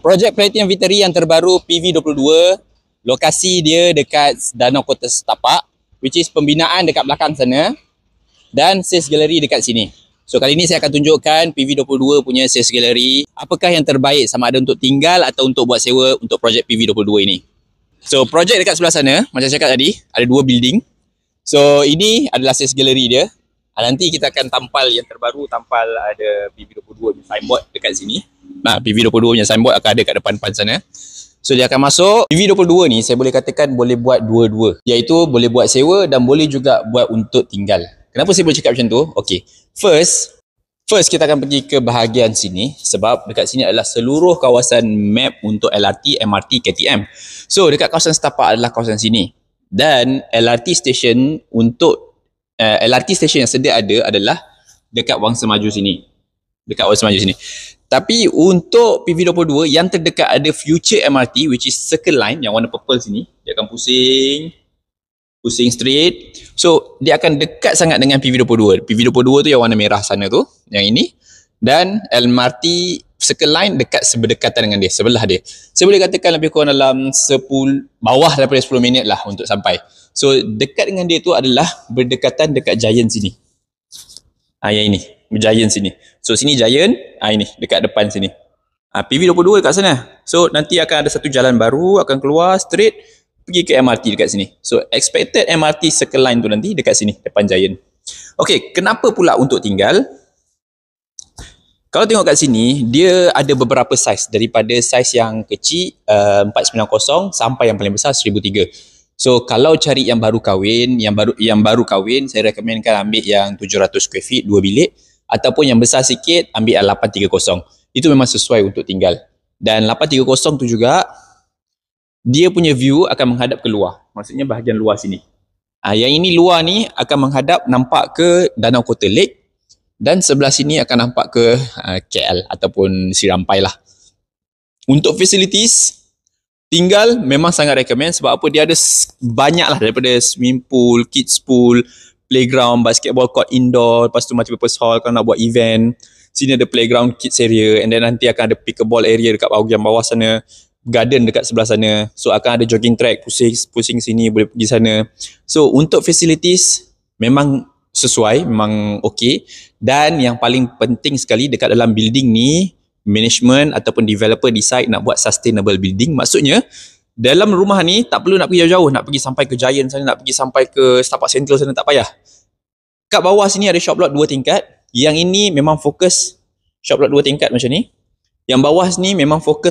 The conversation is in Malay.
projek Platinum Victory yang terbaru PV22, lokasi dia dekat Danau Kota Setapak, which is pembinaan dekat belakang sana, dan sales gallery dekat sini. So kali ni saya akan tunjukkan PV22 punya sales gallery, apakah yang terbaik sama ada untuk tinggal atau untuk buat sewa untuk projek PV22 ini. So projek dekat sebelah sana, macam saya cakap tadi, ada dua building. So ini adalah sales gallery dia. Nanti kita akan tampal yang terbaru, tampal ada PV22 punya signboard dekat sini. Nah, PV22 punya signboard akan ada kat depan sana. So dia akan masuk. PV22 ni saya boleh katakan boleh buat dua-dua, iaitu boleh buat sewa dan boleh juga buat untuk tinggal. Kenapa saya boleh cakap macam tu? Okay, first kita akan pergi ke bahagian sini, sebab dekat sini adalah seluruh kawasan map untuk LRT, MRT, KTM. So dekat kawasan Setapak adalah kawasan sini. Dan LRT station untuk LRT station yang sedia ada adalah dekat Wangsa Maju sini. Tapi untuk PV22 yang terdekat ada future MRT, which is Circle Line yang warna purple sini. Dia akan pusing straight. So dia akan dekat sangat dengan PV22. PV22 tu yang warna merah sana tu, yang ini. Dan MRT Circle Line dekat berdekatan dengan dia, sebelah dia. Saya boleh katakan lebih kurang dalam 10, bawah daripada 10 minit lah untuk sampai. So dekat dengan dia tu adalah berdekatan dekat Giant sini. Yang ini, Giant sini. So sini Giant, ini dekat depan sini. PV22 dekat sana. So nanti akan ada satu jalan baru, akan keluar straight pergi ke MRT dekat sini. So expected MRT Circle Line tu nanti dekat sini, depan Giant. Okay, kenapa pula untuk tinggal? Kalau tengok kat sini, dia ada beberapa saiz. Daripada saiz yang kecil 490 sampai yang paling besar 1003. So kalau cari yang baru kahwin, yang baru kahwin, saya rekomenkan ambil yang 700 square feet 2 bilik, ataupun yang besar sikit ambil yang 830. Itu memang sesuai untuk tinggal. Dan 830 tu juga dia punya view akan menghadap ke luar. Maksudnya bahagian luar sini. Yang ini luar ni akan menghadap nampak ke Danau Kota Lake. Dan sebelah sini akan nampak ke KL ataupun Sirampai lah. Untuk facilities, tinggal memang sangat recommend sebab apa, dia ada banyak lah, daripada swimming pool, kids pool, playground, basketball court indoor, lepas tu multipurpose hall kalau nak buat event. Sini ada playground kids area, and then nanti akan ada pickleball area dekat bahagian bawah sana, garden dekat sebelah sana. So akan ada jogging track, pusing sini boleh pergi sana. So untuk facilities memang sesuai, memang okey. Dan yang paling penting sekali dekat dalam building ni, management ataupun developer decide nak buat sustainable building. Maksudnya dalam rumah ni tak perlu nak pergi jauh-jauh, nak pergi sampai ke Giant sana, nak pergi sampai ke Setapak Central sana, tak payah. Kat bawah sini ada shop lot 2 tingkat. Yang ini memang fokus shop lot 2 tingkat macam ni. Yang bawah sini memang fokus